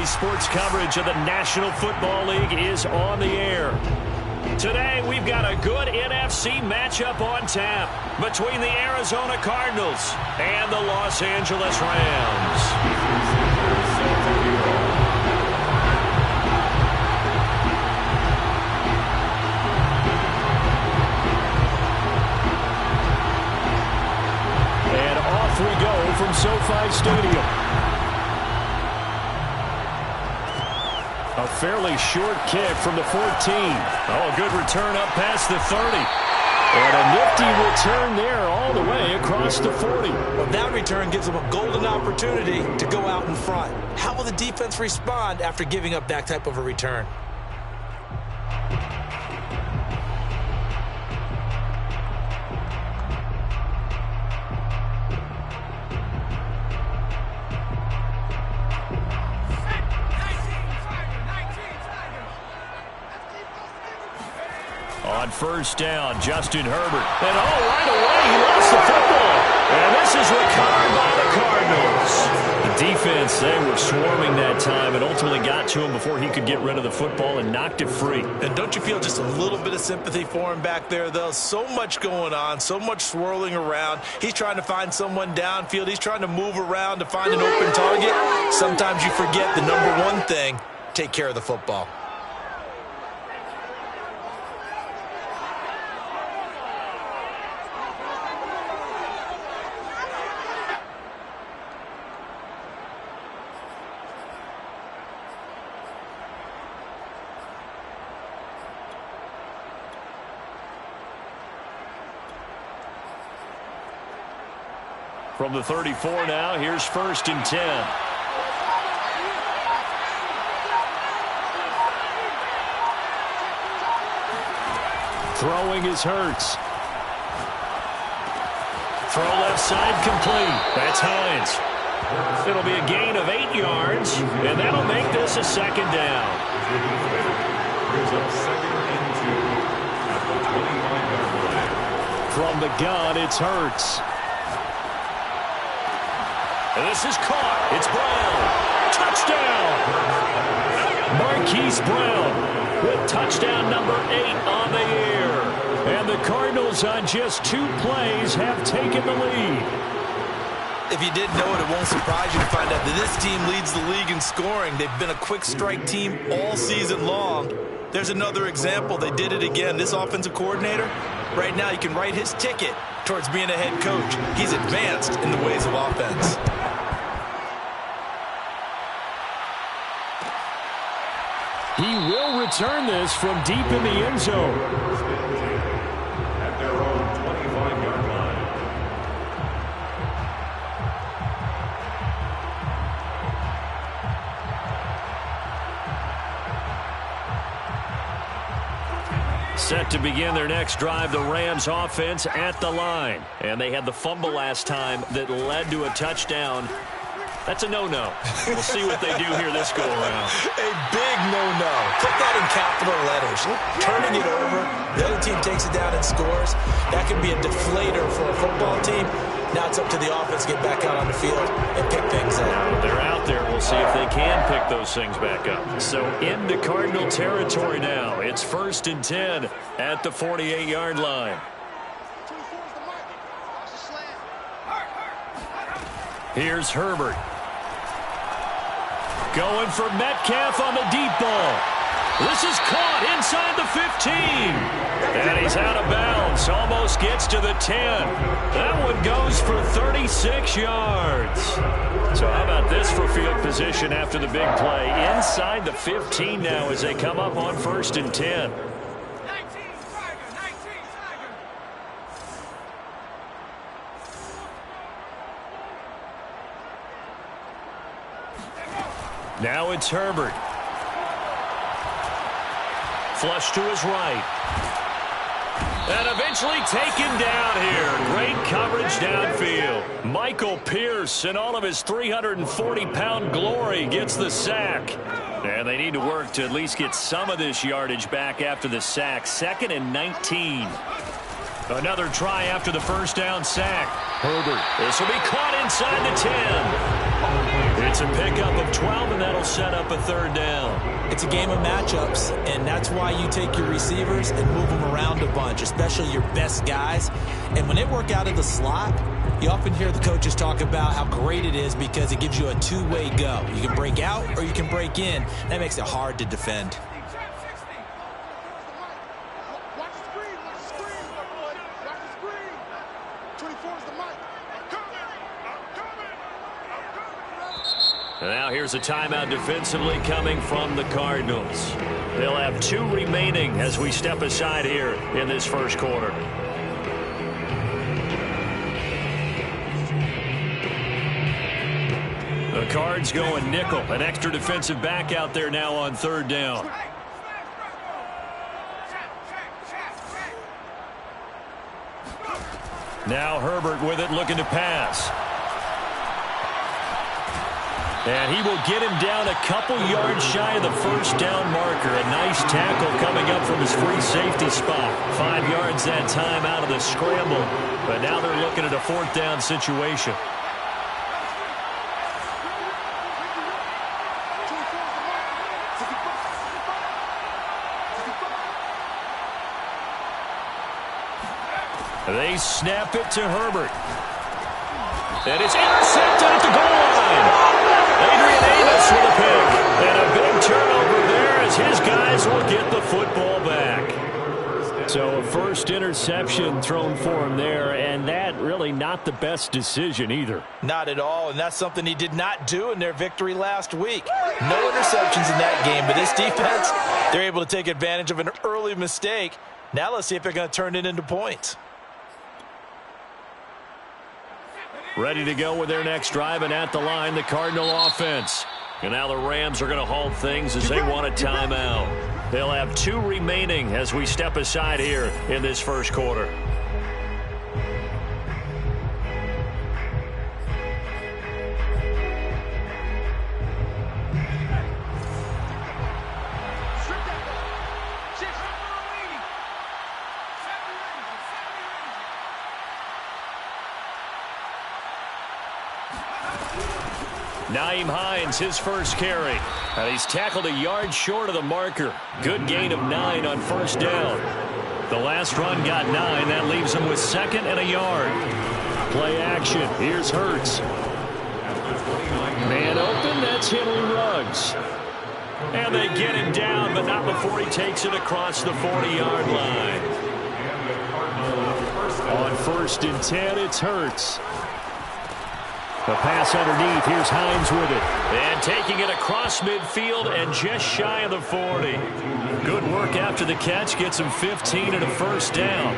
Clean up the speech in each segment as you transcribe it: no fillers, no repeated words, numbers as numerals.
NBC Sports coverage of the National Football League is on the air. Today, we've got a good NFC matchup on tap between the Arizona Cardinals and the Los Angeles Rams. And off we go from SoFi Stadium. A fairly short kick from the 14. Oh, a good return up past the 30. And a nifty return there all the way across the 40. Well, that return gives them a golden opportunity to go out in front. How will the defense respond after giving up that type of a return? On first down, Justin Herbert. And right away, he lost the football. And this is recovered by the Cardinals. The defense, they were swarming that time and ultimately got to him before he could get rid of the football and knocked it free. And don't you feel just a little bit of sympathy for him back there, though? So much going on, so much swirling around. He's trying to find someone downfield. He's trying to move around to find an open target. Sometimes you forget the number one thing, take care of the football. From the 34 now, here's first and 10. Throwing is Hurts. Throw left side complete. That's Hines. It'll be a gain of 8 yards, and that'll make this a second down. From the gun, it's Hurts. And this is caught. It's Brown. Touchdown. Marquise Brown with touchdown number 8 on the year. And the Cardinals on just 2 plays have taken the lead. If you didn't know it, it won't surprise you to find out that this team leads the league in scoring. They've been a quick strike team all season long. There's another example. They did it again. This offensive coordinator, right now you can write his ticket towards being a head coach. He's advanced in the ways of offense. He will return this from deep in the end zone. At their own 25-yard line. Set to begin their next drive, the Rams offense at the line. And they had the fumble last time that led to a touchdown. That's a no-no. We'll see what they do here this go-around. A big no-no. Put that in capital letters. Turning it over, the other team takes it down and scores. That can be a deflator for a football team. Now it's up to the offense to get back out on the field and pick things up. Now they're out there. We'll see if they can pick those things back up. So into Cardinal territory now. It's first and 10 at the 48-yard line. Here's Herbert. Going for Metcalf on the deep ball. This is caught inside the 15. And he's out of bounds. Almost gets to the 10. That one goes for 36 yards. So how about this for field position after the big play? Inside the 15 now as they come up on first and 10. Now it's Herbert. Flush to his right. And eventually taken down here. Great coverage downfield. Michael Pierce in all of his 340-pound glory gets the sack. And they need to work to at least get some of this yardage back after the sack. 2nd and 19. Another try after the first down sack. Herbert. This will be caught inside the 10. It's a pickup of 12, and that'll set up a third down. It's a game of matchups, and that's why you take your receivers and move them around a bunch, especially your best guys. And when they work out of the slot, you often hear the coaches talk about how great it is because it gives you a two-way go. You can break out or you can break in. That makes it hard to defend. And now here's a timeout defensively coming from the Cardinals. They'll have 2 remaining as we step aside here in this first quarter. The Cards going nickel. An extra defensive back out there now on third down. Now Herbert with it, looking to pass. And he will get him down a couple yards shy of the first down marker. A nice tackle coming up from his free safety spot. 5 yards that time out of the scramble. But now they're looking at a fourth down situation. They snap it to Herbert. And it's intercepted at the goal line. Adrian Amos with a pick. And a big turnover there as his guys will get the football back. So a first interception thrown for him there, and that really not the best decision either. Not at all, and that's something he did not do in their victory last week. No interceptions in that game, but this defense, they're able to take advantage of an early mistake. Now let's see if they're going to turn it into points. Ready to go with their next drive, and at the line, the Cardinal offense. And now the Rams are going to halt things as they want a timeout. They'll have 2 remaining as we step aside here in this first quarter. Nyheim Hines, his first carry. And he's tackled a yard short of the marker. Good gain of 9 on first down. The last run got 9. That leaves him with 2nd and a yard. Play action. Here's Hurts. Man open. That's Henry Ruggs. And they get him down, but not before he takes it across the 40-yard line. On 1st and 10, it's Hurts. The pass underneath. Here's Hines with it. And taking it across midfield and just shy of the 40. Good work after the catch. Gets him 15 and a first down.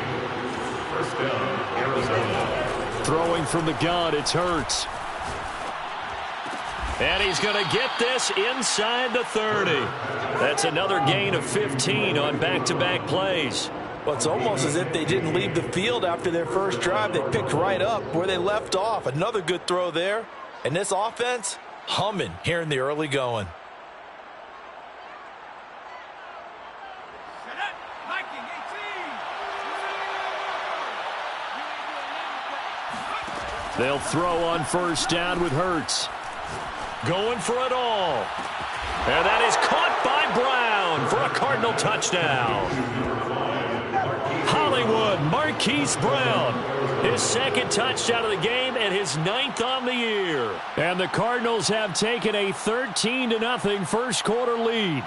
Throwing from the gun, it's Hurts. And he's going to get this inside the 30. That's another gain of 15 on back-to-back plays. Well, it's almost as if they didn't leave the field after their first drive. They picked right up where they left off. Another good throw there. And this offense, humming here in the early going. They'll throw on first down with Hurts. Going for it all. And that is caught by Brown for a Cardinal touchdown. Hollywood, Marquise Brown, his 2nd touchdown of the game and his 9th on the year. And the Cardinals have taken a 13-0 first quarter lead.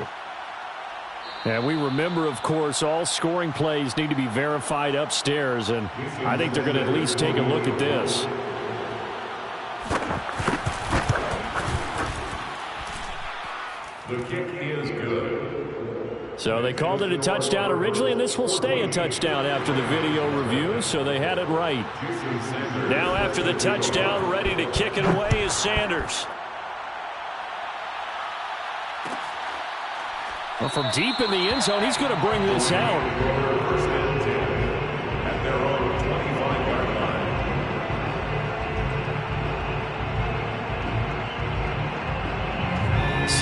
And we remember, of course, all scoring plays need to be verified upstairs, and I think they're going to at least take a look at this. The kick is good. So they called it a touchdown originally, and this will stay a touchdown after the video review, so they had it right. Now after the touchdown, ready to kick it away is Sanders. Well, from deep in the end zone, he's going to bring this out. First and 10 at their own 25-yard line.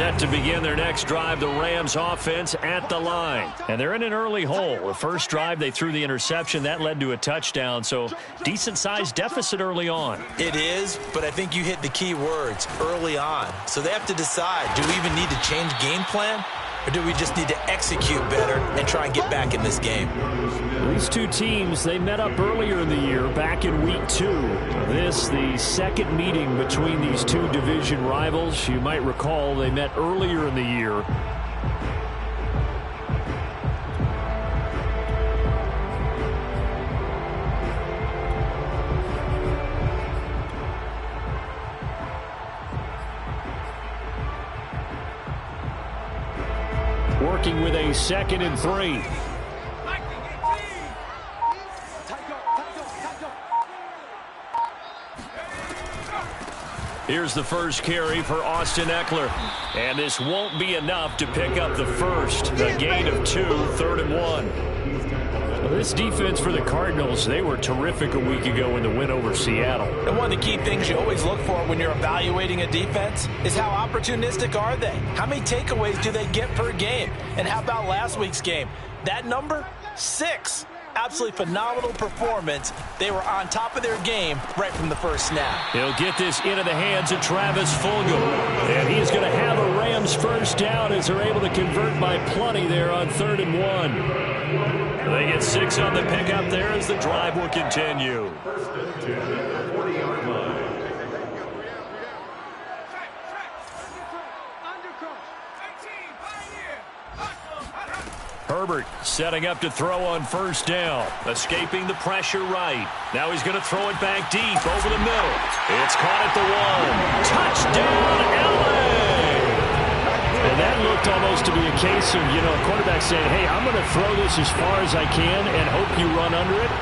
Set to begin their next drive, the Rams offense at the line. And they're in an early hole. The first drive, they threw the interception. That led to a touchdown, so decent-sized deficit early on. It is, but I think you hit the key words, early on. So they have to decide, do we even need to change game plan? Or do we just need to execute better and try and get back in this game? These two teams, they met up earlier in the year, back in week 2. This, the second meeting between these two division rivals. You might recall they met earlier in the year. Working with a 2nd and 3. Here's the first carry for Austin Ekeler. And this won't be enough to pick up the first. A gain of 2, 3rd and 1. Well, this defense for the Cardinals, they were terrific a week ago in the win over Seattle. And one of the key things you always look for when you're evaluating a defense is how opportunistic are they? How many takeaways do they get per game? And how about last week's game? That number? 6. Absolutely phenomenal performance. They were on top of their game right from the first snap. He'll get this into the hands of Travis Fulgham. And he's going to have a Rams first down as they're able to convert by plenty there on 3rd and 1. They get 6 on the pickup there as the drive will continue. Herbert setting up to throw on first down. Escaping the pressure right. Now he's going to throw it back deep over the middle. It's caught at the 1. Touchdown, LA! And that looked almost to be a case of, a quarterback saying, hey, I'm going to throw this as far as I can and hope you run under it.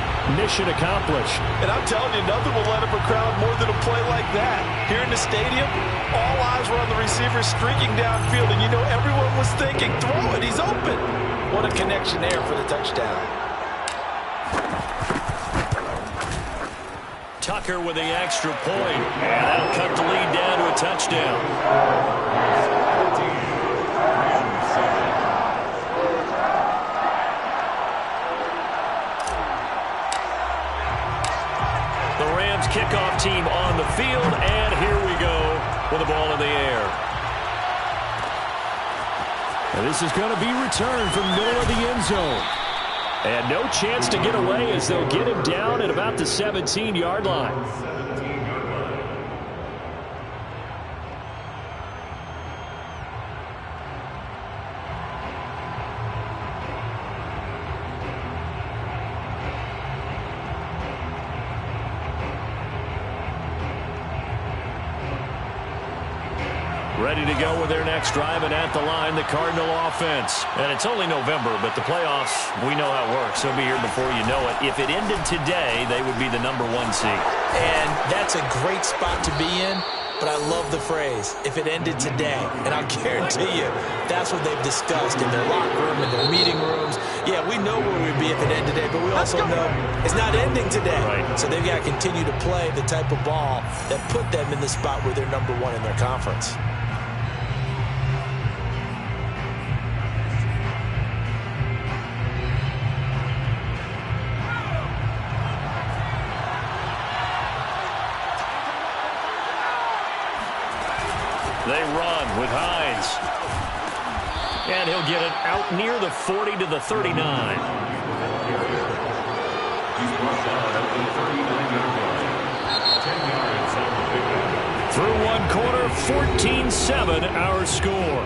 Mission accomplished. And I'm telling you, nothing will let up a crowd more than a play like that. Here in the stadium, all eyes were on the receiver streaking downfield, and everyone was thinking, throw it, he's open. What a connection there for the touchdown. Tucker with the extra point. And that'll cut the lead down to a touchdown. The Rams kickoff team on the field, and here we go with the ball in the air. And this is going to be returned from middle of the end zone. And no chance to get away as they'll get him down at about the 17-yard line. Ready to go with their next drive, and at the line, the Cardinal offense. And it's only November, but the playoffs, we know how it works. They'll be here before you know it. If it ended today, they would be the #1 seed. And that's a great spot to be in, but I love the phrase, if it ended today. And I'll guarantee you, that's what they've discussed in their locker room, in their meeting rooms. Yeah, we know where we'd be if it ended today, but we also know it's not ending today. Right. So they've got to continue to play the type of ball that put them in the spot where they're #1 in their conference. They run with Hines. And he'll get it out near the 40 to the 39. Through one quarter, 14-7 our score.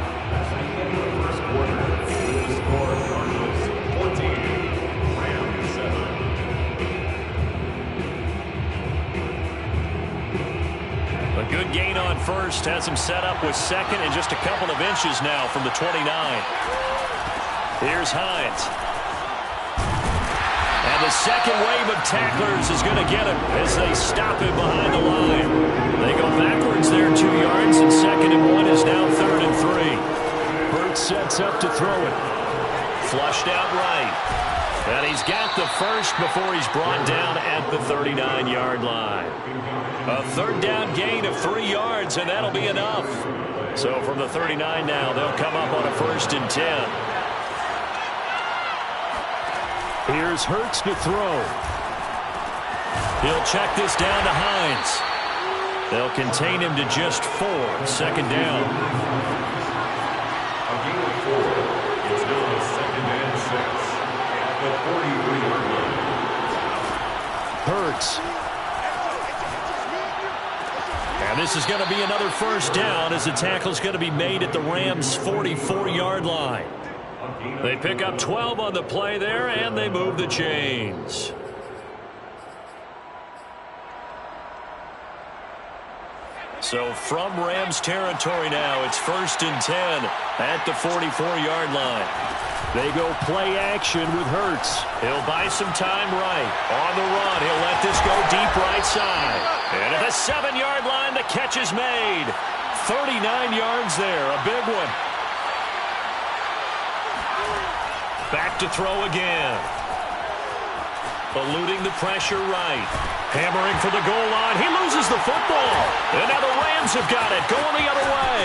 A good gain on first, has him set up with second and just a couple of inches now from the 29. Here's Hines. And the second wave of tacklers is going to get him as they stop him behind the line. They go backwards there 2 yards, and 2nd and 1 is now 3rd and 3. Burt sets up to throw it. Flushed out right. And he's got the first before he's brought down at the 39-yard line. A 3rd down gain of 3 yards, and that'll be enough. So from the 39 now, they'll come up on a 1st and 10. Here's Hurts to throw. He'll check this down to Hines. They'll contain him to just 4. 2nd down. A gain of 4. It's now a 2nd and 6 at the 43-yard line. Hurts. And this is going to be another 1st down as the tackle's going to be made at the Rams' 44-yard line. They pick up 12 on the play there, and they move the chains. So from Rams territory now, it's 1st and 10 at the 44-yard line. They go play action with Hurts. He'll buy some time right. On the run, he'll let this go deep right side. And at the 7-yard line, the catch is made. 39 yards there, a big one. Back to throw again. Eluding the pressure right. Hammering for the goal line. He loses the football. And now the Rams have got it, going the other way.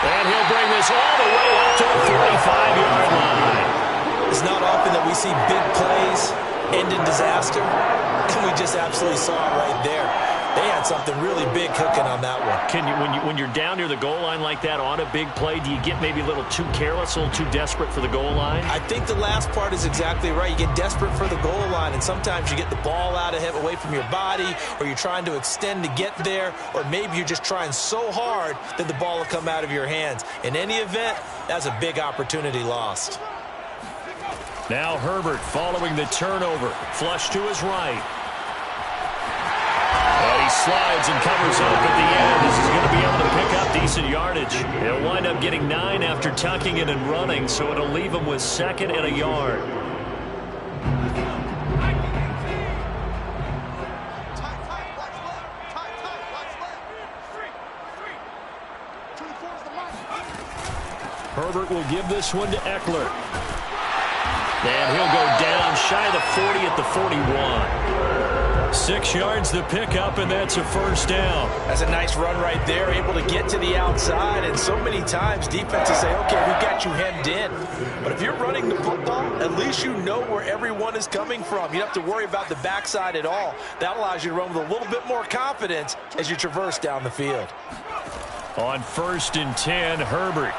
And he'll bring this all the way up to the 45-yard line. It's not often that we see big plays end in disaster, and we just absolutely saw it right there. They had something really big cooking on that one. Can you, when you're down near the goal line like that on a big play, do you get maybe a little too careless, a little too desperate for the goal line? I think the last part is exactly right. You get desperate for the goal line, and sometimes you get the ball out of him, away from your body, or you're trying to extend to get there, or maybe you're just trying so hard that the ball will come out of your hands. In any event, that's a big opportunity lost. Now Herbert following the turnover. Flush to his right. And he slides and covers up at the end. This is going to be able to pick up decent yardage. He'll wind up getting 9 after tucking it and running, so it'll leave him with 2nd and a yard. Herbert will give this one to Eckler. And he'll go down shy of the 40 at the 41. 6 yards to pick up, and that's a 1st down. That's a nice run right there, able to get to the outside. And so many times defenses say, okay, we've got you hemmed in. But if you're running the football, at least you know where everyone is coming from. You don't have to worry about the backside at all. That allows you to run with a little bit more confidence as you traverse down the field. On 1st and 10, Herbert.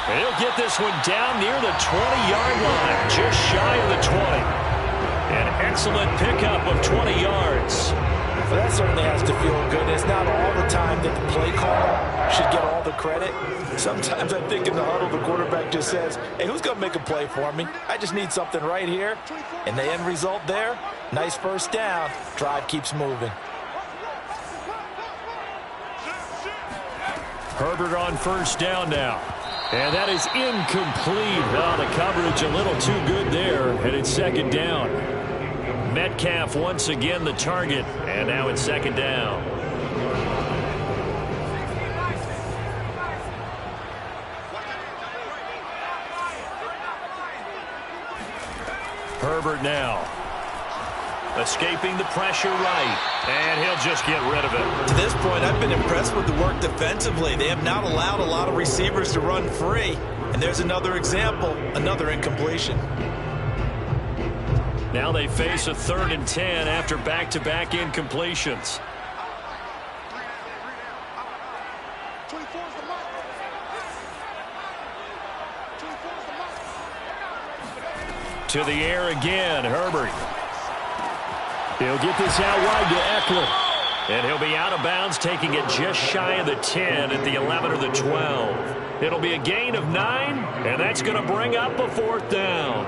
He'll get this one down near the 20-yard line, just shy of the 20. An excellent pickup of 20 yards. Well, that certainly has to feel good. It's not all the time that the play caller should get all the credit. Sometimes I think in the huddle, the quarterback just says, hey, who's going to make a play for me? I just need something right here. And the end result there, nice 1st down. Drive keeps moving. Herbert on 1st down now. And that is incomplete. Oh, the coverage a little too good there. And it's 2nd down. Metcalf once again the target. And now it's 2nd down. Herbert now. Escaping the pressure right. And he'll just get rid of it. To this point, I've been impressed with the work defensively. They have not allowed a lot of receivers to run free. And there's another example, another incompletion. Now they face a 3rd and 10 after back-to-back incompletions. To the air again, Herbert. He'll get this out wide to Eckler. And he'll be out of bounds, taking it just shy of the 10 at the 11 or the 12. It'll be a gain of 9, and that's going to bring up a 4th down.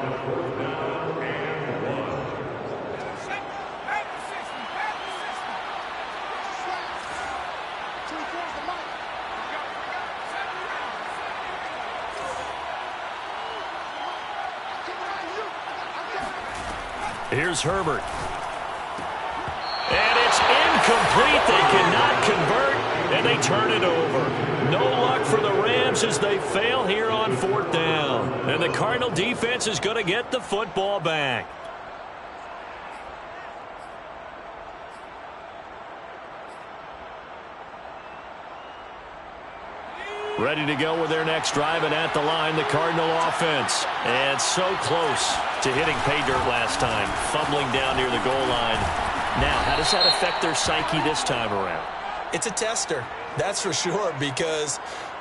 Here's Herbert. And it's incomplete. They cannot convert, and they turn it over. No luck for the Rams as they fail here on 4th down. And the Cardinal defense is going to get the football back. Ready to go with their next drive, and at the line, the Cardinal offense. And so close to hitting pay dirt last time, fumbling down near the goal line. Now, how does that affect their psyche this time around? It's a tester, that's for sure, because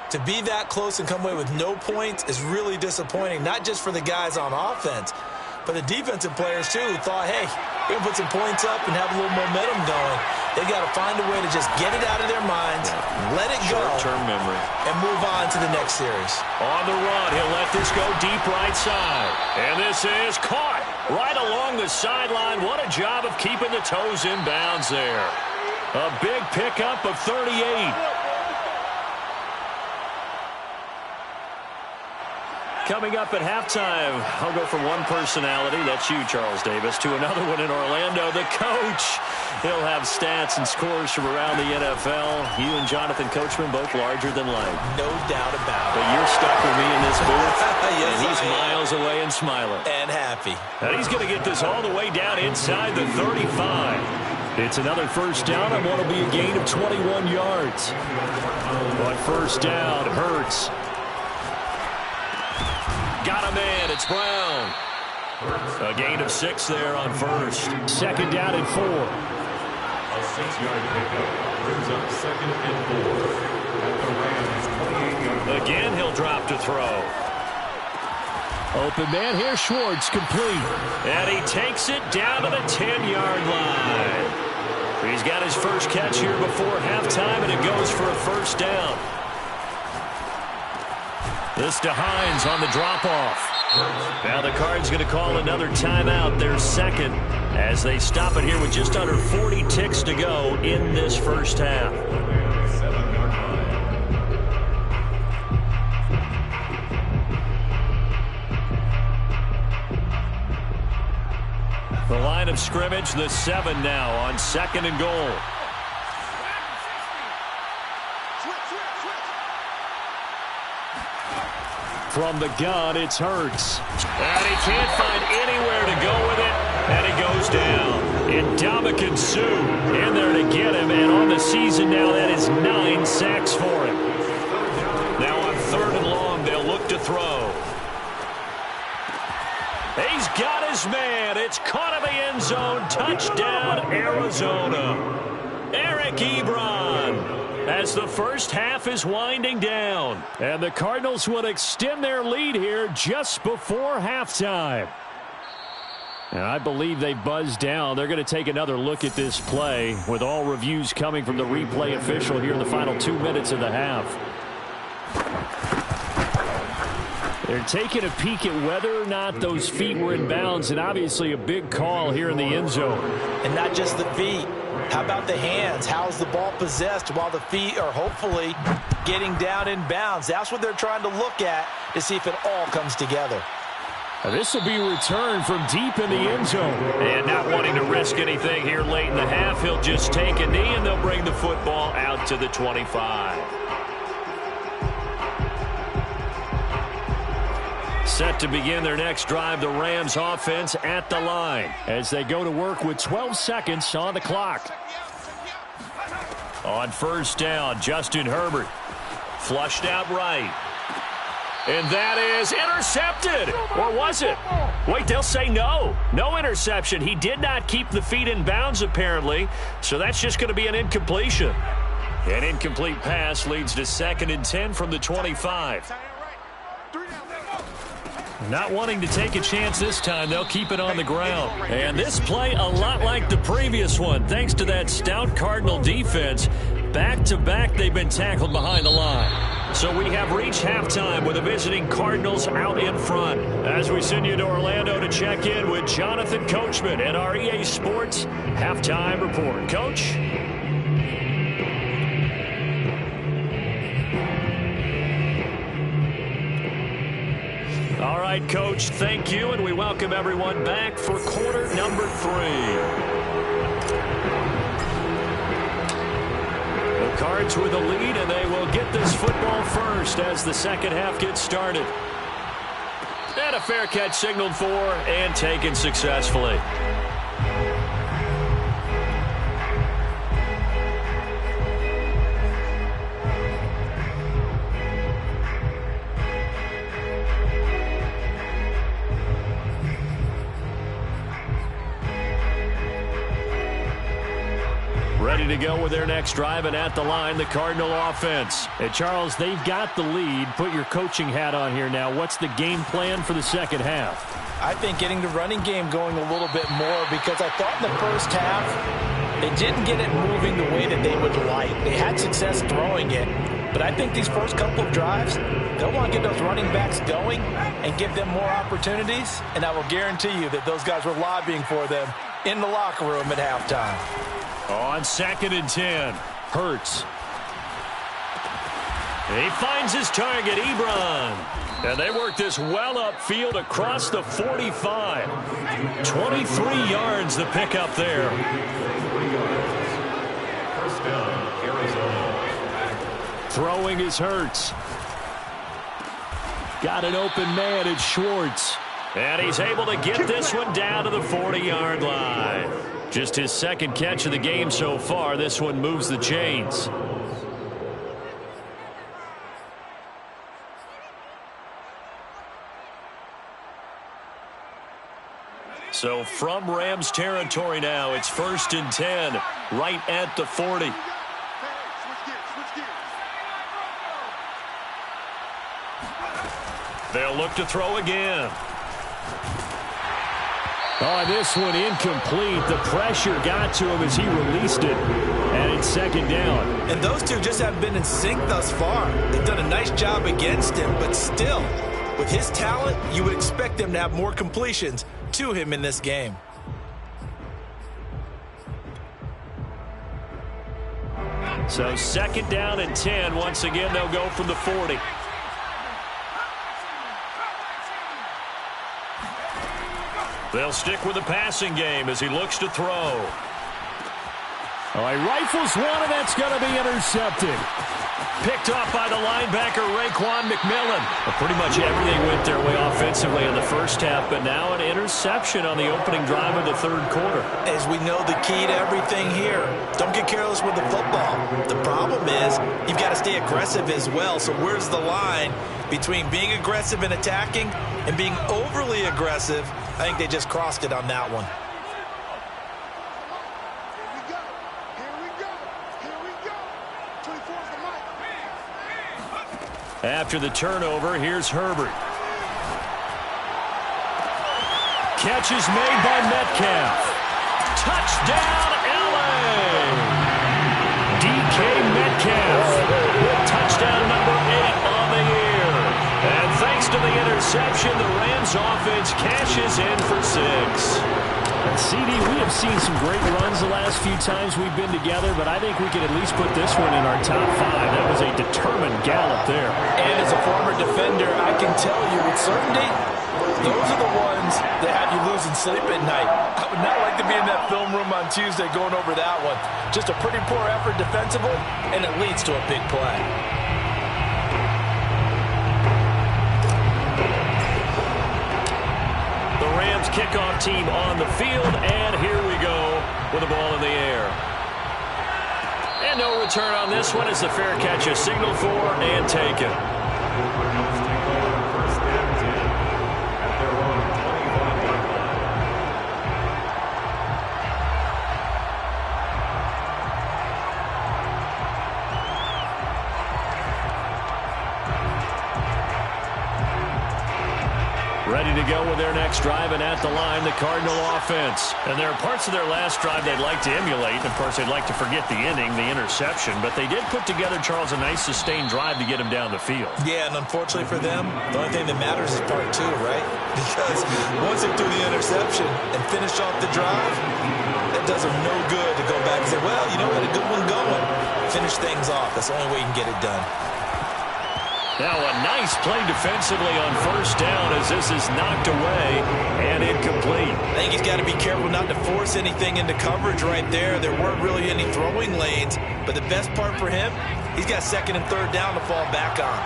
to be that close and come away with no points is really disappointing, not just for the guys on offense, but the defensive players, too, who thought, hey, we're going to put some points up and have a little momentum going. They've got to find a way to just get it out of their minds, let it go, short-term memory, and move on to the next series. On the run, he'll let this go deep right side. And this is caught right along the sideline. What a job of keeping the toes in bounds there. A big pickup of 38. Coming up at halftime, I'll go from one personality, that's you, Charles Davis, to another one in Orlando, the coach. He'll have stats and scores from around the NFL. You and Jonathan Coachman, both larger than life. No doubt about it. But you're stuck with me in this booth, Yes, and he's miles away and smiling. And happy. And he's going to get this all the way down inside the 35. It's another first down on what will be a gain of 21 yards. But first down, Hurts. Got a man, it's Brown. A gain of 6 there on first. Second down and 4. A 6-yard pickup brings up 2nd and 4. At the Rams' 28-yard line. Again, he'll drop to throw. Open man here, Schwartz, complete. And he takes it down to the 10-yard line. He's got his first catch here before halftime, and it goes for a first down. This to Hines on the drop-off. Now the Cards going to call another timeout, their second, as they stop it here with just under 40 ticks to go in this first half. 7-yard line. The line of scrimmage, the 7 now on 2nd and goal. From the gun, it's Hurts. And he can't find anywhere to go with it, and he goes down. Ndamukong Suh in there to get him, and on the season now, that is 9 sacks for him. Now on 3rd and long, they'll look to throw. He's got his man. It's caught in the end zone. Touchdown, Arizona. Eric Ebron. As the first half is winding down. And the Cardinals will extend their lead here just before halftime. And I believe they buzzed down. They're going to take another look at this play with all reviews coming from the replay official here in the final 2 minutes of the half. They're taking a peek at whether or not those feet were in bounds, and obviously a big call here in the end zone. And not just the feet. How about the hands? How's the ball possessed while the feet are hopefully getting down in bounds? That's what they're trying to look at to see if it all comes together. This will be returned from deep in the end zone. And not wanting to risk anything here late in the half, he'll just take a knee, and they'll bring the football out to the 25. Set to begin their next drive, the Rams offense at the line as they go to work with 12 seconds on the clock. On first down, Justin Herbert flushed out right. And that is intercepted. Or was it? Wait, they'll say no. No interception. He did not keep the feet in bounds, apparently. So that's just going to be an incompletion. An incomplete pass leads to 2nd and 10 from the 25. Not wanting to take a chance this time, they'll keep it on the ground. And this play a lot like the previous one, thanks to that stout Cardinal defense. Back-to-back, they've been tackled behind the line. So we have reached halftime with the visiting Cardinals out in front. As we send you to Orlando to check in with Jonathan Coachman at our EA Sports Halftime Report. Coach? All right, Coach, thank you, and we welcome everyone back for quarter number 3. The Cards with the lead, and they will get this football first as the second half gets started. And a fair catch signaled for and taken successfully. Ready to go with their next drive, and at the line, the Cardinal offense. Hey, Charles, they've got the lead. Put your coaching hat on here now. What's the game plan for the second half? I think getting the running game going a little bit more, because I thought in the first half they didn't get it moving the way that they would like. They had success throwing it, but I think these first couple of drives, they'll want to get those running backs going and give them more opportunities, and I will guarantee you that those guys were lobbying for them in the locker room at halftime. On 2nd and 10, Hurts. He finds his target, Ebron. And they work this well upfield across the 45. 23 yards the pickup there. First down, Arizona. Throwing is Hurts. Got an open man, it's Schwartz. And he's able to get this one down to the 40-yard line. Just his second catch of the game so far. This one moves the chains. So from Rams territory now, it's 1st and 10, right at the 40. They'll look to throw again. Oh, this one incomplete. The pressure got to him as he released it. And it's 2nd down. And those two just haven't been in sync thus far. They've done a nice job against him, but still, with his talent, you would expect them to have more completions to him in this game. So 2nd down and 10. Once again, they'll go from the 40. They'll stick with the passing game as he looks to throw. Oh, he rifles one, and that's going to be intercepted. Picked off by the linebacker, Raekwon McMillan. Well, pretty much everything went their way offensively in the first half, but now an interception on the opening drive of the 3rd quarter. As we know, the key to everything here, don't get careless with the football. The problem is you've got to stay aggressive as well. So where's the line between being aggressive and attacking and being overly aggressive? I think they just crossed it on that one. After the turnover, here's Herbert. Catch is made by Metcalf. Touchdown, L.A. DK Metcalf. Touchdown number 8 on the year. And thanks to the interception, the Rams offense cashes in for 6. And CD, we have seen some great runs the last few times we've been together, but I think we can at least put this one in our top 5. That was a determined gallop there. And as a former defender, I can tell you with certainty, those are the ones that have you losing sleep at night. I would not like to be in that film room on Tuesday going over that one. Just a pretty poor effort defensively, and it leads to a big play. Rams kickoff team on the field, and here we go with the ball in the air. And no return on this one as the fair catch is signaled for and taken. First and 10 at their own 25-yard line. Ready to go with their next drive, and at the line, the Cardinal offense. And there are parts of their last drive they'd like to emulate, and of course they'd like to forget the inning, the interception, but they did put together, Charles, a nice sustained drive to get him down the field. Yeah, and unfortunately for them, the only thing that matters is part 2, right? Because once they do the interception and finish off the drive, that does them no good to go back and say, well, you know, we had a good one going. Finish things off. That's the only way you can get it done. Now a nice play defensively on first down as this is knocked away and incomplete. I think he's got to be careful not to force anything into coverage right there. There weren't really any throwing lanes, but the best part for him, he's got 2nd and 3rd down to fall back on.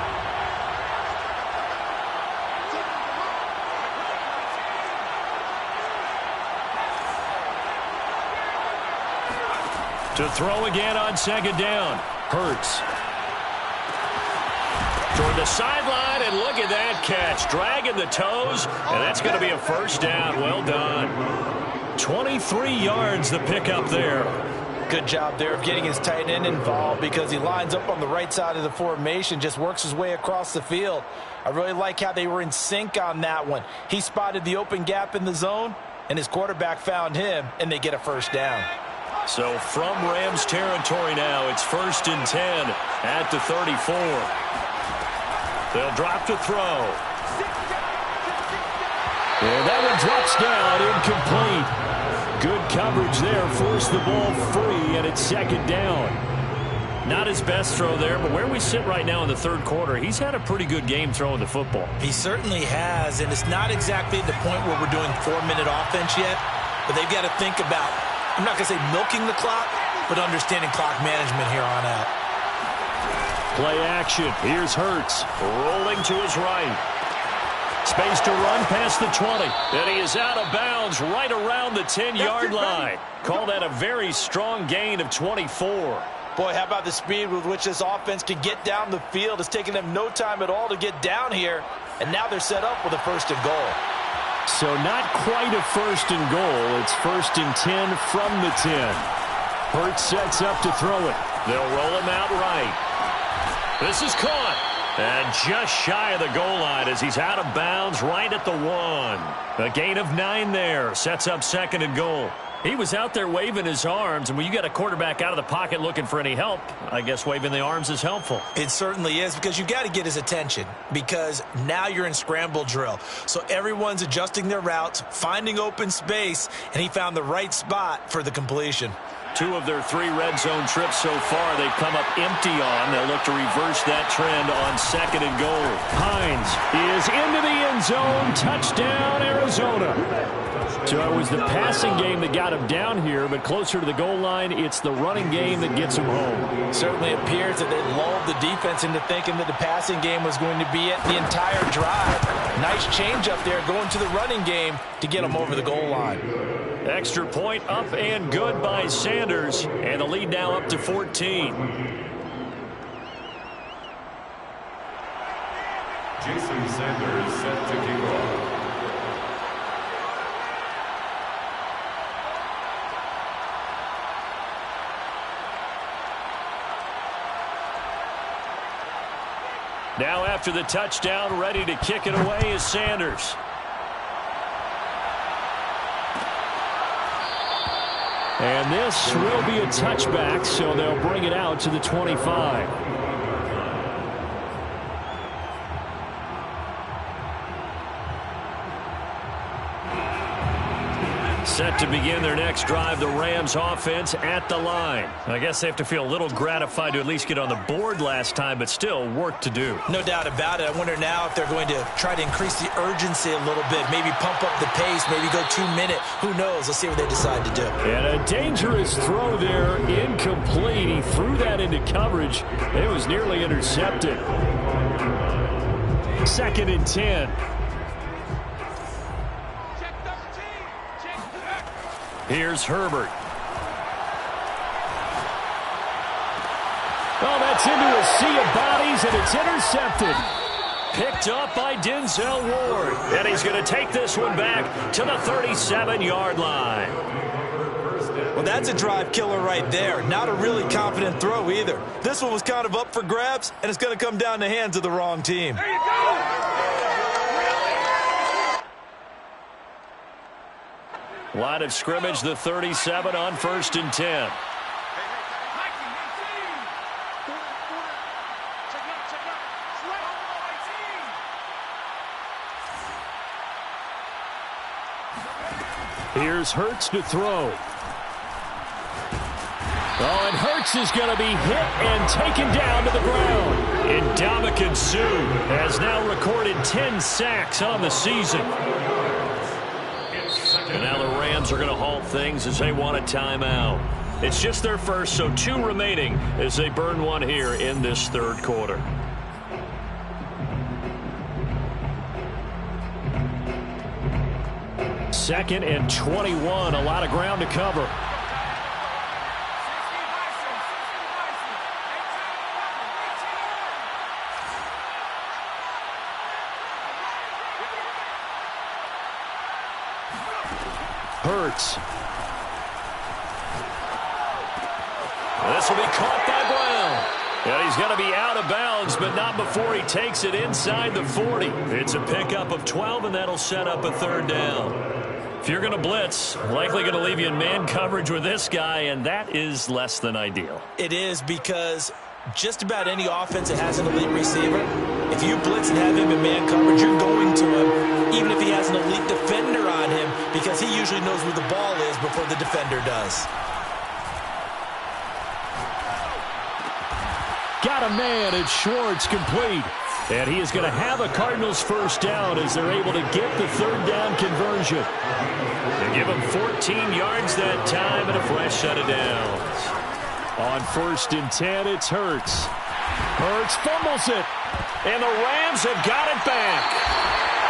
To throw again on 2nd down. Hurts. Toward the sideline, and look at that catch. Dragging the toes, and that's going to be a first down. Well done. 23 yards the pickup there. Good job there of getting his tight end involved because he lines up on the right side of the formation, just works his way across the field. I really like how they were in sync on that one. He spotted the open gap in the zone, and his quarterback found him, and they get a first down. So from Rams territory now, it's 1st and 10 at the 34. They'll drop to throw. And that one drops down, incomplete. Good coverage there, forced the ball free, and it's 2nd down. Not his best throw there, but where we sit right now in the 3rd quarter, he's had a pretty good game throwing the football. He certainly has, and it's not exactly at the point where we're doing 4-minute offense yet, but they've got to think about, I'm not going to say milking the clock, but understanding clock management here on out. Play action. Here's Hurts, rolling to his right. Space to run past the 20. And he is out of bounds right around the 10-yard line. Call that a very strong gain of 24. Boy, how about the speed with which this offense can get down the field? It's taken them no time at all to get down here. And now they're set up with a 1st and goal. So not quite a 1st and goal. It's 1st and 10 from the 10. Hurts sets up to throw it. They'll roll him out right. This is caught. And just shy of the goal line as he's out of bounds right at the 1. A gain of 9 there. Sets up 2nd and goal. He was out there waving his arms, and when you got a quarterback out of the pocket looking for any help, I guess waving the arms is helpful. It certainly is, because you got to get his attention, because now you're in scramble drill. So everyone's adjusting their routes, finding open space, and he found the right spot for the completion. 2 of their 3 red zone trips so far they've come up empty on. They'll look to reverse that trend on 2nd and goal. Hines is into the end zone. Touchdown, Arizona. So it was the passing game that got him down here, but closer to the goal line, it's the running game that gets him home. It certainly appears that they lulled the defense into thinking that the passing game was going to be it the entire drive. Nice change up there going to the running game to get him over the goal line. Extra point up and good by Sanders, and the lead now up to 14. Jason Sanders set to kick off. Now after the touchdown, ready to kick it away is Sanders. And this will be a touchback, so they'll bring it out to the 25. Set to begin their next drive, the Rams offense at the line. I guess they have to feel a little gratified to at least get on the board last time, but still work to do. No doubt about it. I wonder now if they're going to try to increase the urgency a little bit, maybe pump up the pace, maybe go 2-minute. Who knows? Let's see what they decide to do. And a dangerous throw there, incomplete. He threw that into coverage. It was nearly intercepted. 2nd and 10. Here's Herbert. Oh, that's into a sea of bodies, and it's intercepted. Picked up by Denzel Ward. And he's going to take this one back to the 37-yard line. Well, that's a drive killer right there. Not a really confident throw either. This one was kind of up for grabs, and it's going to come down the hands of the wrong team. There you go! Line of scrimmage, the 37 on 1st and 10. Here's Hurts to throw. Oh, and Hurts is going to be hit and taken down to the ground. And Ndamukong Suh has now recorded 10 sacks on the season. And now the Rams are going to halt things as they want a timeout. It's just their first, so 2 remaining as they burn one here in this 3rd quarter. Second and 21, a lot of ground to cover. Hurts. This will be caught by Brown. And he's going to be out of bounds, but not before he takes it inside the 40. It's a pickup of 12, and that'll set up a third down. If you're going to blitz, likely going to leave you in man coverage with this guy, and that is less than ideal. It is, because just about any offense that has an elite receiver, if you blitz and have him in man coverage, you're going to him, even if he has an elite defender on him, because he usually knows where the ball is before the defender does. Got a man, and Schwartz complete. And he is going to have a Cardinals first down as they're able to get the third down conversion. They give him 14 yards that time and a fresh set of downs. On 1st and 10, it's Hurts. Hurts fumbles it. And the Rams have got it back.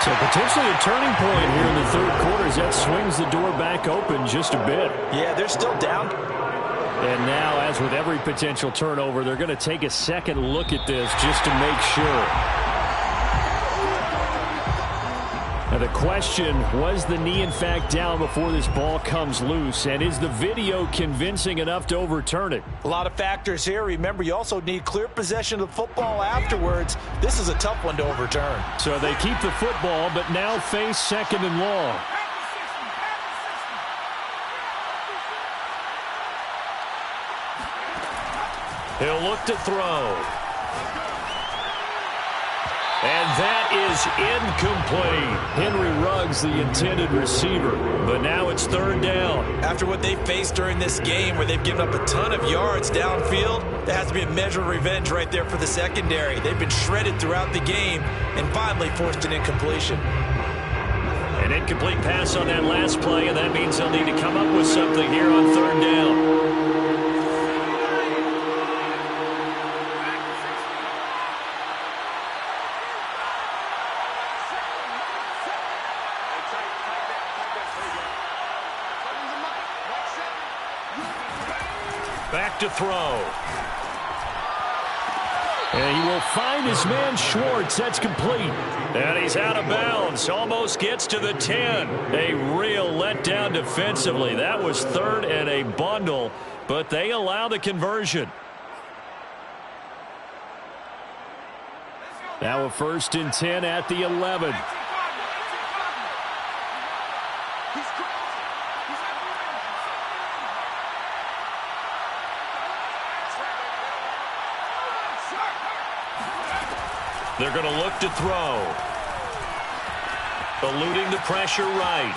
So potentially a turning point here in the third quarter as that swings the door back open just a bit. Yeah, they're still down. And now, as with every potential turnover, they're going to take a second look at this just to make sure. Now the question, was the knee in fact down before this ball comes loose? And is the video convincing enough to overturn it? A lot of factors here. Remember, you also need clear possession of the football afterwards. This is a tough one to overturn. So they keep the football, but now face 2nd and long. He'll look to throw. And that is incomplete. Henry Ruggs, the intended receiver. But now it's 3rd down. After what they faced during this game where they've given up a ton of yards downfield, there has to be a measure of revenge right there for the secondary. They've been shredded throughout the game and finally forced an incompletion. An incomplete pass on that last play, and that means they'll need to come up with something here on 3rd down. Back to throw. And he will find his man Schwartz. That's complete. And he's out of bounds. Almost gets to the 10. A real letdown defensively. That was 3rd and a bundle, but they allow the conversion. Now a 1st and 10 at the 11. They're going to look to throw. Eluding the pressure right.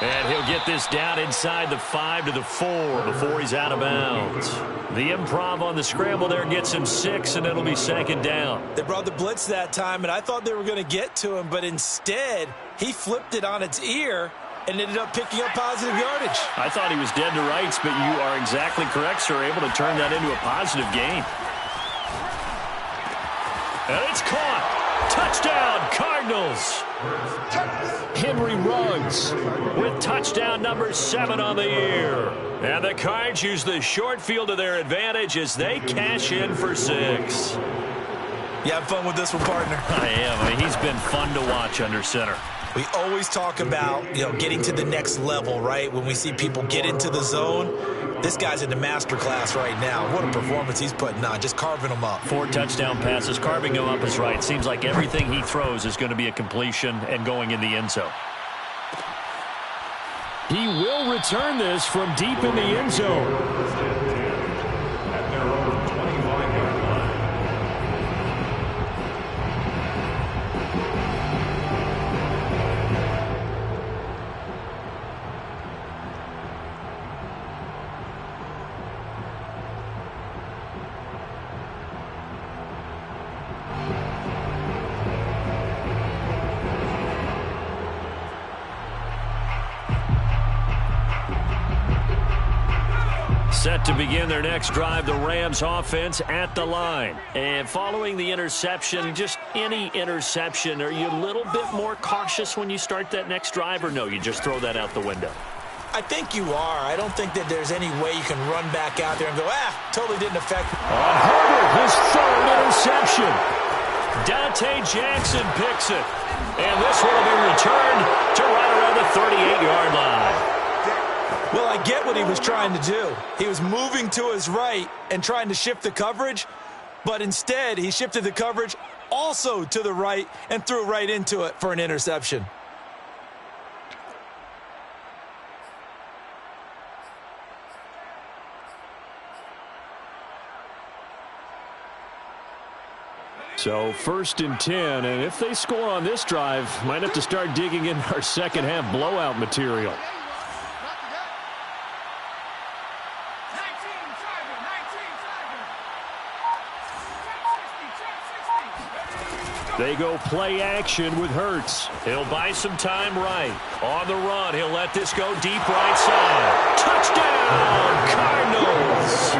And he'll get this down inside the 5 to the 4 before he's out of bounds. The improv on the scramble there gets him 6, and it'll be 2nd down. They brought the blitz that time, and I thought they were going to get to him, but instead he flipped it on its ear and ended up picking up positive yardage. I thought he was dead to rights, but you are exactly correct, sir. Able to turn that into a positive gain. And it's caught. Touchdown, Cardinals. Henry Ruggs With touchdown number 7 on the year. And the Cards use the short field to their advantage as they cash in for 6. You have fun with this one, partner? I am. I mean, he's been fun to watch under center. We always talk about, getting to the next level, right? When we see people get into the zone, this guy's in the master class right now. What a performance he's putting on, just carving them up. 4 touchdown passes. Carving them up is right. Seems like everything he throws is going to be a completion and going in the end zone. He will return this from deep in the end zone. Set to begin their next drive, the Rams offense at the line. And following the interception, just any interception, are you a little bit more cautious when you start that next drive, or no, you just throw that out the window? I think you are. I don't think that there's any way you can run back out there and go, totally didn't affect me. Herbert, his 3rd interception. Dante Jackson picks it. And this one will be returned to right around the 38-yard line. Well, I get what he was trying to do. He was moving to his right and trying to shift the coverage, but instead he shifted the coverage also to the right and threw right into it for an interception. So 1st and 10, and if they score on this drive, might have to start digging in our second half blowout material. They go play action with Hurts. He'll buy some time right. On the run, he'll let this go deep right side. Touchdown, Cardinals!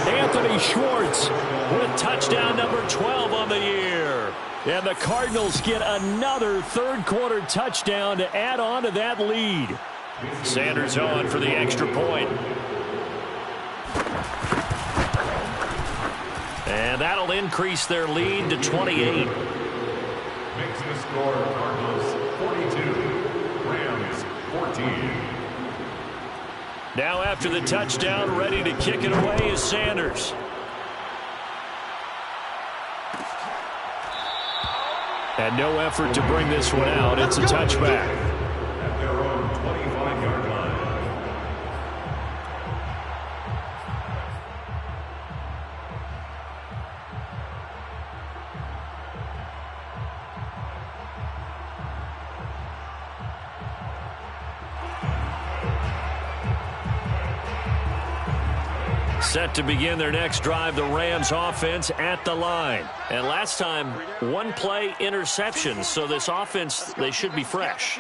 Anthony Schwartz with touchdown number 12 on the year. And the Cardinals get another third-quarter touchdown to add on to that lead. Sanders on for the extra point. And that'll increase their lead to 28. Makes the score Cardinals 42, Rams 14. Now after the touchdown, ready to kick it away is Sanders. And no effort to bring this one out. It's a touchback. At their own 25-yard line. Set to begin their next drive, the Rams offense at the line. And last time, one play interception. So this offense, they should be fresh.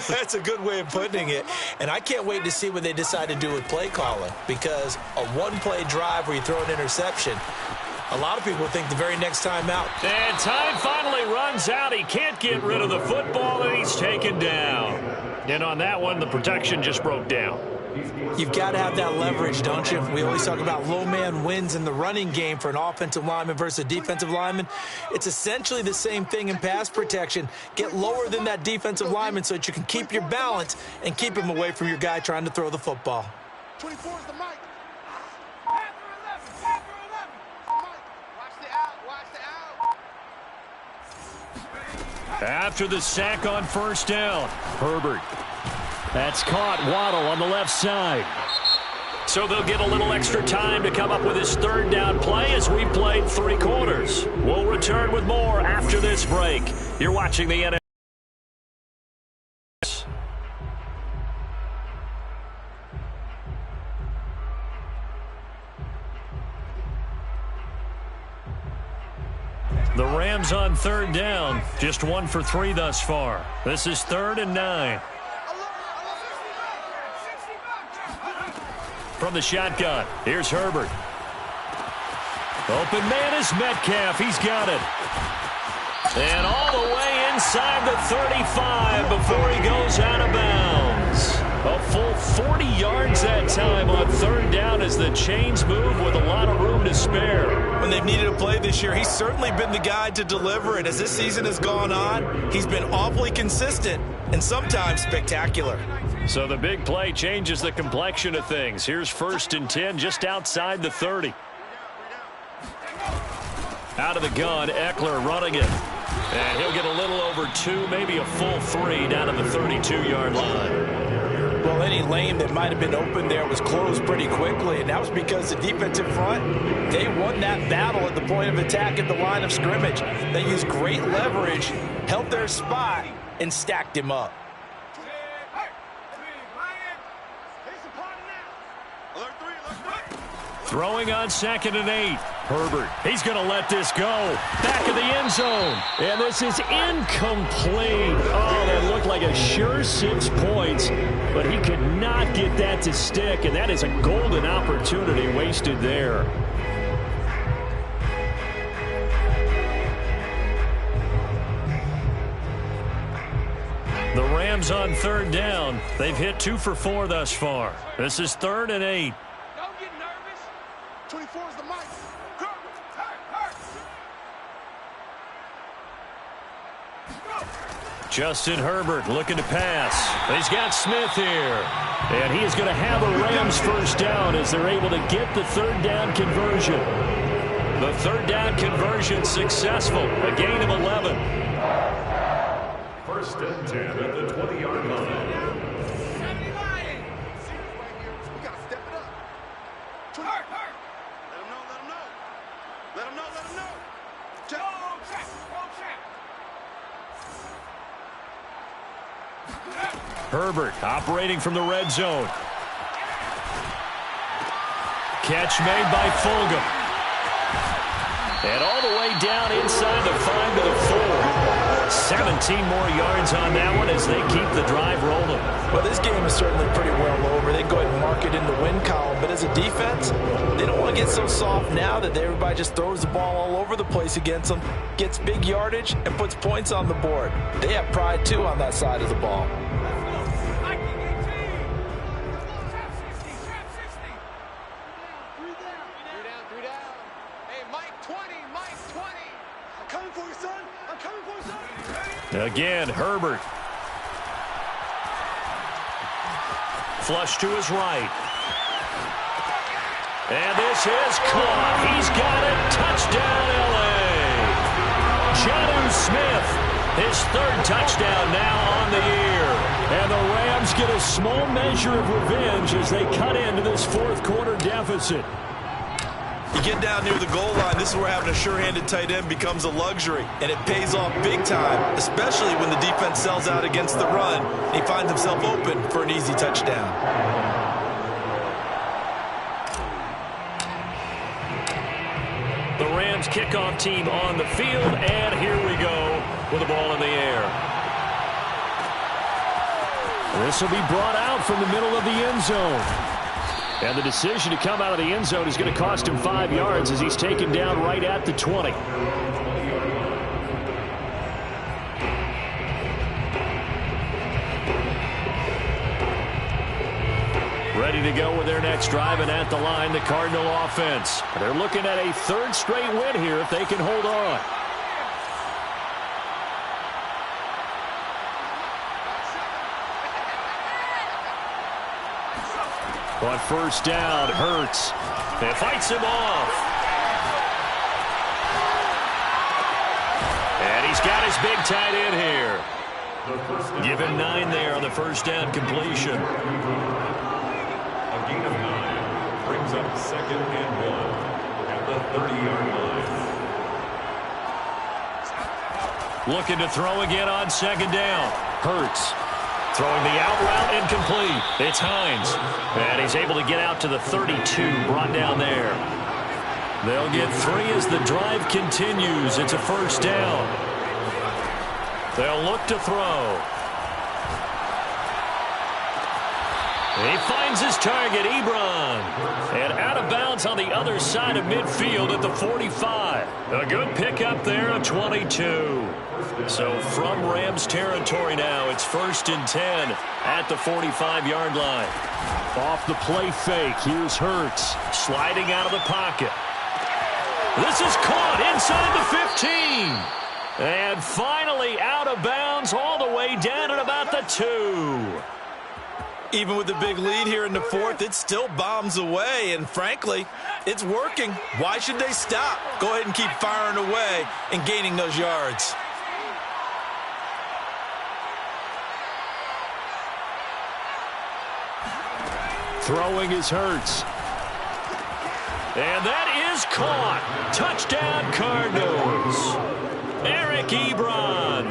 That's a good way of putting it. And I can't wait to see what they decide to do with play calling, because a one-play drive where you throw an interception, a lot of people think the very next time out. And time finally runs out. He can't get rid of the football, and he's taken down. And on that one, the protection just broke down. You've got to have that leverage, don't you? We always talk about low man wins in the running game for an offensive lineman versus a defensive lineman. It's essentially the same thing in pass protection. Get lower than that defensive lineman so that you can keep your balance and keep him away from your guy trying to throw the football. 24 is the mic. Panther 11. Panther 11. Mike, watch the out. Watch the out. After the sack on first down, Herbert. That's caught. Waddle on the left side. So they'll get a little extra time to come up with his third down play as we played 3 quarters. We'll return with more after this break. You're watching the NFL. The Rams on third down, just 1 for 3 thus far. This is 3rd and 9. From the shotgun, here's Herbert. Open man is Metcalf. He's got it. And all the way inside the 35 before he goes out of bounds. A full 40 yards that time on third down as the chains move with a lot of room to spare. When they've needed a play this year, he's certainly been the guy to deliver it. As this season has gone on, he's been awfully consistent and sometimes spectacular. So the big play changes the complexion of things. Here's 1st and 10 just outside the 30. Out of the gun, Eckler running it. And he'll get a little over 2, maybe a full 3 down to the 32-yard line. Well, any lane that might have been open there was closed pretty quickly, and that was because the defensive front, they won that battle at the point of attack at the line of scrimmage. They used great leverage, held their spot, and stacked him up. Throwing on 2nd and 8. Herbert, he's going to let this go. Back of the end zone. And this is incomplete. Oh, that looked like a sure 6 points. But he could not get that to stick. And that is a golden opportunity wasted there. The Rams on third down. They've hit 2 for 4 thus far. This is 3rd and 8. 24 is the mic. Justin Herbert looking to pass. He's got Smith here. And he is going to have a Rams first down as they're able to get the third down conversion. The third down conversion successful. A gain of 11. First and 10 at the 20-yard line. We got to step it up. Hurt. Let him know. Let him know. Check. Herbert operating from the red zone. Catch made by Fulgham. And all the way down inside the 5 to the 4. 17 more yards on that one as they keep the drive rolling. Well, this game is certainly pretty well over. They go ahead and mark it in the win column. But as a defense, they don't want to get so soft now that everybody just throws the ball all over the place against them, gets big yardage, and puts points on the board. They have pride, too, on that side of the ball. Again, Herbert. Flush to his right. And this is caught. He's got it. Touchdown, L.A. Jonnu Smith, his third touchdown now on the year. And the Rams get a small measure of revenge as they cut into this fourth quarter deficit. You get down near the goal line, this is where having a sure-handed tight end becomes a luxury, and it pays off big time, especially when the defense sells out against the run. He finds himself open for an easy touchdown. The Rams kickoff team on the field, and here we go with the ball in the air. This will be brought out from the middle of the end zone. And the decision to come out of the end zone is going to cost him 5 yards as he's taken down right at the 20. Ready to go with their next drive, and at the line, the Cardinal offense. They're looking at a third straight win here if they can hold on. On first down, Hurts. It fights him off. And he's got his big tight end here. Give him 9 there on the first down completion. A gain of 9 brings up second and 1 at the 30-yard line. Looking to throw again on second down. Hurts. Throwing the out route incomplete. It's Hines. And he's able to get out to the 32, brought down there. They'll get 3 as the drive continues. It's a first down. They'll look to throw. He finds his target, Ebron. And out of bounds on the other side of midfield at the 45. A good pickup there at 22. So from Rams territory now, it's first and 10 at the 45-yard line. Off the play fake, here's Hurts sliding out of the pocket. This is caught inside the 15. And finally out of bounds all the way down at about the 2. Even with the big lead here in the fourth, it still bombs away, and frankly, it's working. Why should they stop? Go ahead and keep firing away and gaining those yards. Throwing is Hurts. And that is caught. Touchdown, Cardinals. Eric Ebron,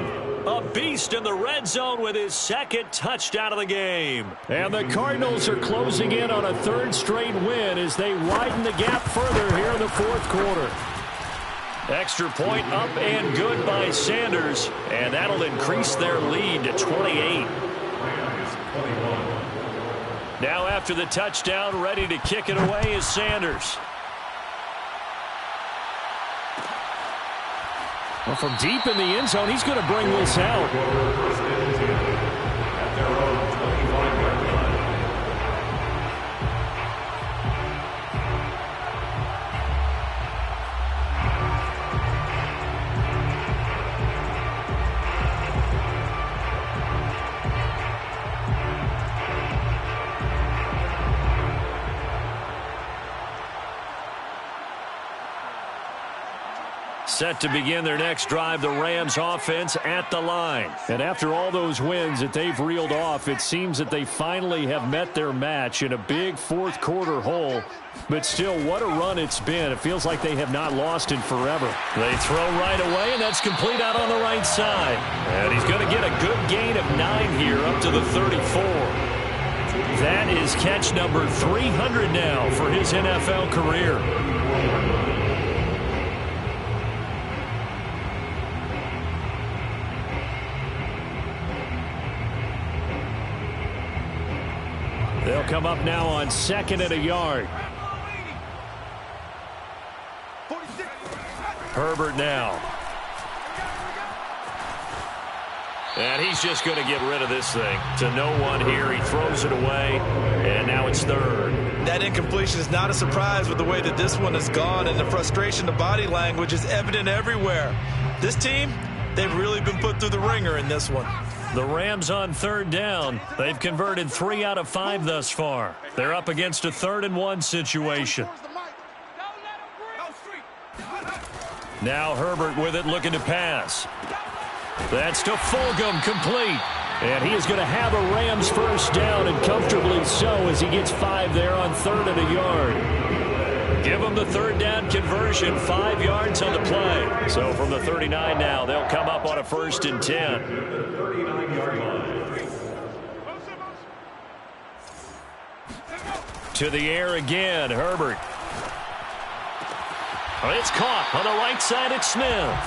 a beast in the red zone with his second touchdown of the game. And the Cardinals are closing in on a third straight win as they widen the gap further here in the fourth quarter. Extra point up and good by Sanders, and that'll increase their lead to 28. Now after the touchdown, ready to kick it away is Sanders. Well, from deep in the end zone, he's going to bring this out. At their own 25-yard line. Set to begin their next drive, the Rams offense at the line. And after all those wins that they've reeled off, it seems that they finally have met their match in a big fourth quarter hole. But still, what a run it's been. It feels like they have not lost in forever. They throw right away, and that's complete out on the right side. And he's going to get a good gain of 9 here up to the 34. That is catch number 300 now for his NFL career. They'll come up now on 2nd and a yard. Herbert now. And he's just going to get rid of this thing. To no one here. He throws it away. And now it's 3rd. That incompletion is not a surprise with the way that this one has gone. And the frustration, the body language is evident everywhere. This team, they've really been put through the ringer in this one. The Rams on 3rd down. They've converted 3 out of 5 thus far. They're up against a 3rd and 1 situation. Now Herbert with it, looking to pass. That's to Fulgham, complete. And he is going to have a Rams first down, and comfortably so, as he gets 5 there on 3rd and a yard. Give them the 3rd down conversion, 5 yards on the play. So from the 39 now, they'll come up on a 1st and 10. To the air again, Herbert. It's caught on the right side at Smith.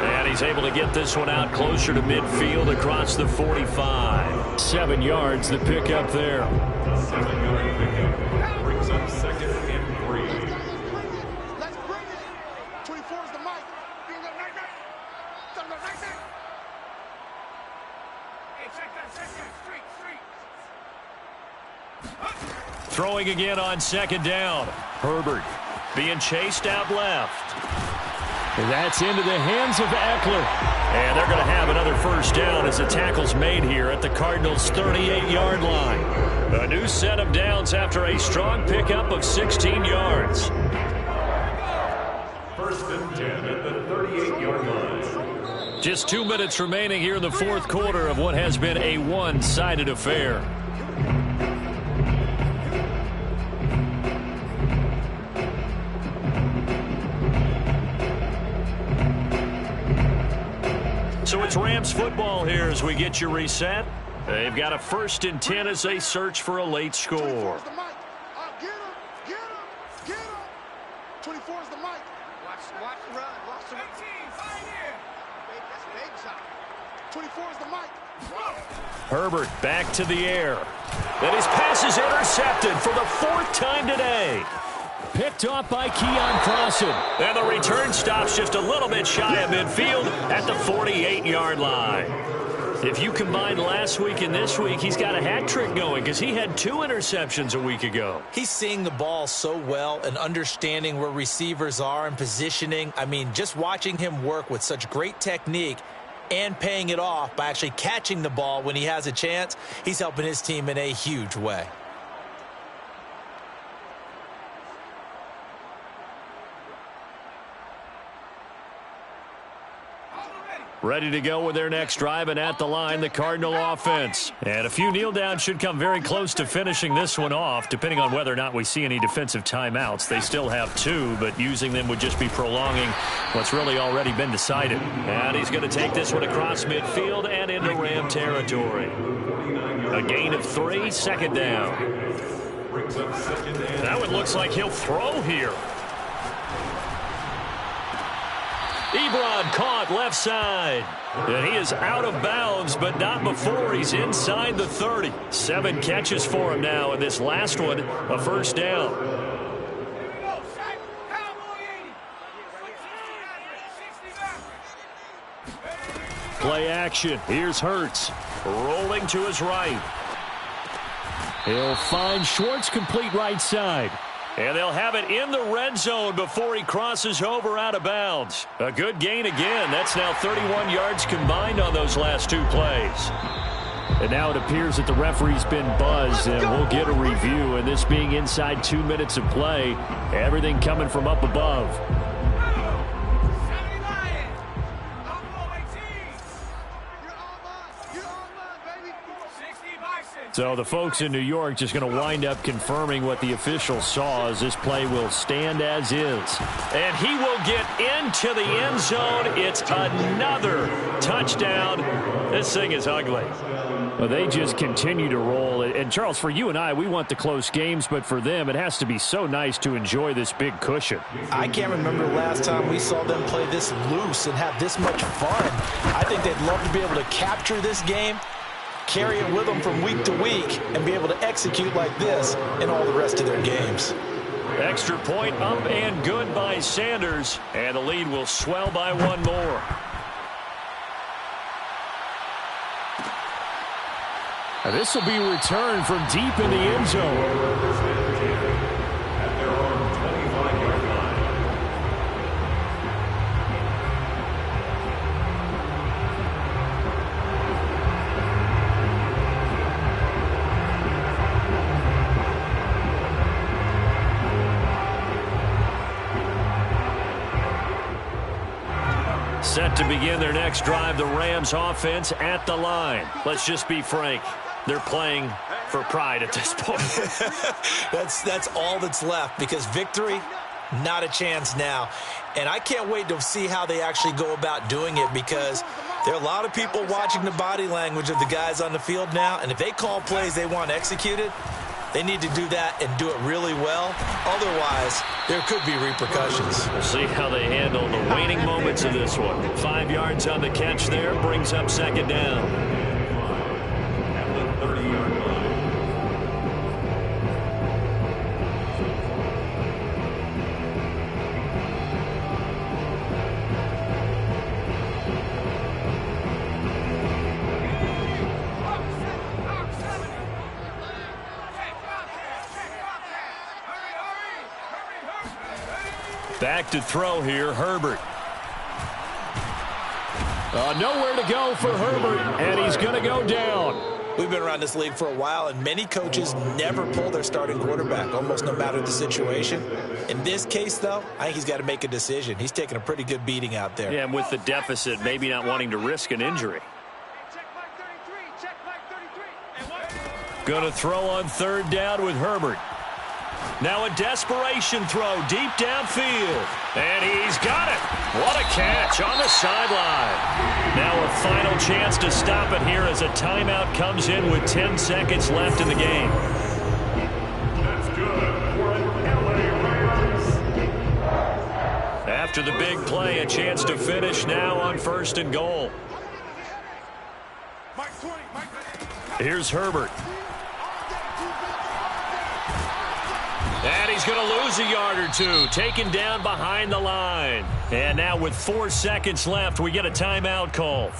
And he's able to get this one out closer to midfield across the 45. 7 yards, the pickup there. 7-yard pickup brings up 2nd and 3. Let's bring it. 24 is the mic. You go right there. Hey, check that. Street. Throwing again on 2nd down. Herbert being chased out left. And that's into the hands of Eckler. And they're going to have another first down as the tackle's made here at the Cardinals' 38-yard line. A new set of downs after a strong pickup of 16 yards. 1st and 10 at the 38-yard line. Just 2 minutes remaining here in the fourth quarter of what has been a one-sided affair. So it's Rams football here as we get you reset. They've got a 1st and 10 as they search for a late score. 24 is the mic. Get him. Get him. Get him. 24 is the mic. Watch the run. Watch the run. That's big shot. 24 is the mic. Herbert back to the air. And his pass is intercepted for the 4th time today. Picked off by Keon Crossen. And the return stops just a little bit shy of midfield at the 48-yard line. If you combine last week and this week, he's got a hat trick going because he had 2 interceptions a week ago. He's seeing the ball so well and understanding where receivers are and positioning. I mean, just watching him work with such great technique and paying it off by actually catching the ball when he has a chance, he's helping his team in a huge way. Ready to go with their next drive, and at the line, the Cardinal offense. And a few kneel downs should come very close to finishing this one off, depending on whether or not we see any defensive timeouts. They still have 2, but using them would just be prolonging what's really already been decided. And he's going to take this one across midfield and into Ram territory. A gain of 3, 2nd down. That one looks like he'll throw here. Ebron caught left side. And he is out of bounds, but not before he's inside the 30. 7 catches for him now, and this last one, a first down. Play action. Here's Hurts. Rolling to his right. He'll find Schwartz, complete right side. And they'll have it in the red zone before he crosses over out of bounds. A good gain again. That's now 31 yards combined on those last 2 plays. And now it appears that the referee's been buzzed, and we'll get a review. And this being inside 2 minutes of play, everything coming from up above. So the folks in New York just going to wind up confirming what the officials saw, as this play will stand as is. And he will get into the end zone. It's another touchdown. This thing is ugly. Well, they just continue to roll. And, Charles, for you and I, we want the close games, but for them, it has to be so nice to enjoy this big cushion. I can't remember the last time we saw them play this loose and have this much fun. I think they'd love to be able to capture this game, carry it with them from week to week, and be able to execute like this in all the rest of their games. Extra point up and good by Sanders, and the lead will swell by one more. Now this will be returned from deep in the end zone. Set to begin their next drive, the Rams offense at the line. Let's just be frank. They're playing for pride at this point. That's all that's left, because victory, not a chance now. And I can't wait to see how they actually go about doing it, because there are a lot of people watching the body language of the guys on the field now, and if they call plays they want executed, they need to do that and do it really well. Otherwise, there could be repercussions. We'll see how they handle the waning moments of this one. 5 yards on the catch there, brings up second down. Back to throw here, Herbert. Nowhere to go for Herbert, and he's going to go down. We've been around this league for a while, and many coaches never pull their starting quarterback, almost no matter the situation. In this case, though, I think he's got to make a decision. He's taking a pretty good beating out there. Yeah, and with the deficit, maybe not wanting to risk an injury. Going to throw on third down with Herbert. Now a desperation throw deep downfield. And he's got it. What a catch on the sideline. Now a final chance to stop it here as a timeout comes in with 10 seconds left in the game. That's good for an LA Rams. After the big play, a chance to finish now on 1st and goal. Here's Herbert. And he's going to lose a yard or two, taken down behind the line. And now with 4 seconds left, we get a timeout call.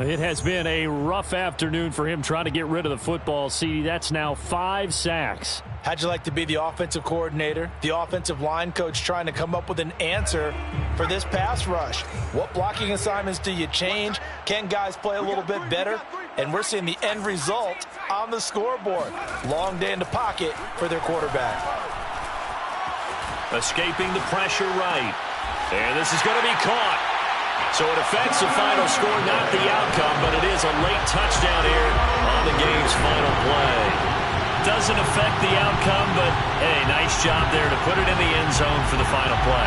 It has been a rough afternoon for him trying to get rid of the football, CD. That's now 5 sacks. How'd you like to be the offensive coordinator, the offensive line coach, trying to come up with an answer for this pass rush? What blocking assignments do you change? Can guys play a little bit better? And we're seeing the end result on the scoreboard. Long day in the pocket for their quarterback. Escaping the pressure right. And this is going to be caught. So it affects the final score, not the outcome, but it is a late touchdown here on the game's final play. Doesn't affect the outcome, but, hey, nice job there to put it in the end zone for the final play.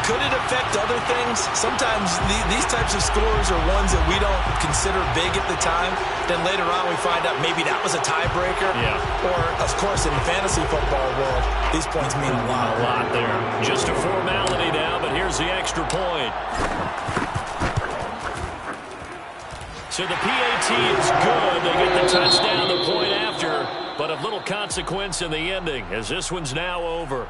Could it affect other things? Sometimes these types of scores are ones that we don't consider big at the time. Then later on we find out maybe that was a tiebreaker. Yeah. Or, of course, in the fantasy football world, these points mean a lot. A lot there. Just a formality now, but here's the extra point. So the PAT is good. They get the touchdown the point after, but of little consequence in the ending as this one's now over.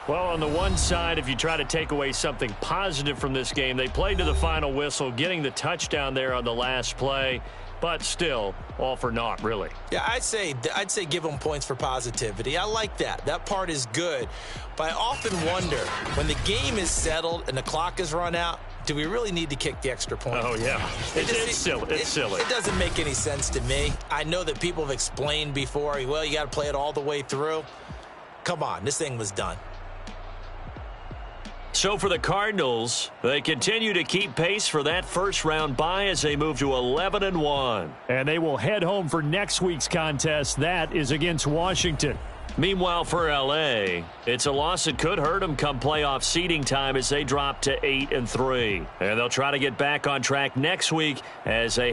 Well, on the one side, if you try to take away something positive from this game, they played to the final whistle, getting the touchdown there on the last play, but still, all for naught, really. Yeah, I'd say give them points for positivity. I like that. That part is good. But I often wonder, when the game is settled and the clock is run out, do we really need to kick the extra point? Oh, yeah. It's silly. It's silly. It doesn't make any sense to me. I know that people have explained before, well, you got to play it all the way through. Come on, this thing was done. So for the Cardinals, they continue to keep pace for that first-round bye as they move to 11-1. And they will head home for next week's contest. That is against Washington. Meanwhile, for L.A., it's a loss that could hurt them come playoff seeding time as they drop to 8-3. And they'll try to get back on track next week as they